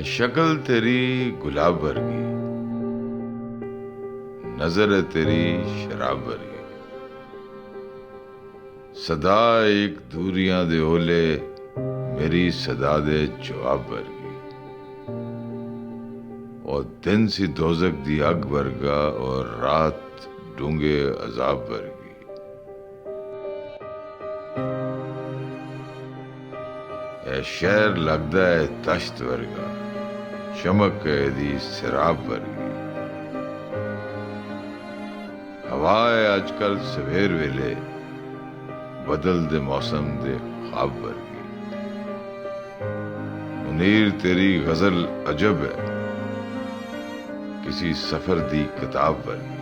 है शक्ल तेरी गुलाब वर्गी, नजर है तेरी शराब वर्गी। सदा एक दूरियां दे ओले, मेरी सदा दे जवाब वर्गी। और दिन सी दोजक दी अग वर्गा, और रात डूंगे अजाब वर्गी। ए शहर लगदा है तश्त वर्गा, चमक है दी सिराब वर्गी। हवा है अजकल सवेर वेले, बदल दे मौसम दे ख्वाब वर्गी। मुनीर तेरी गजल अजब है, किसी सफर दी किताब वर्गी।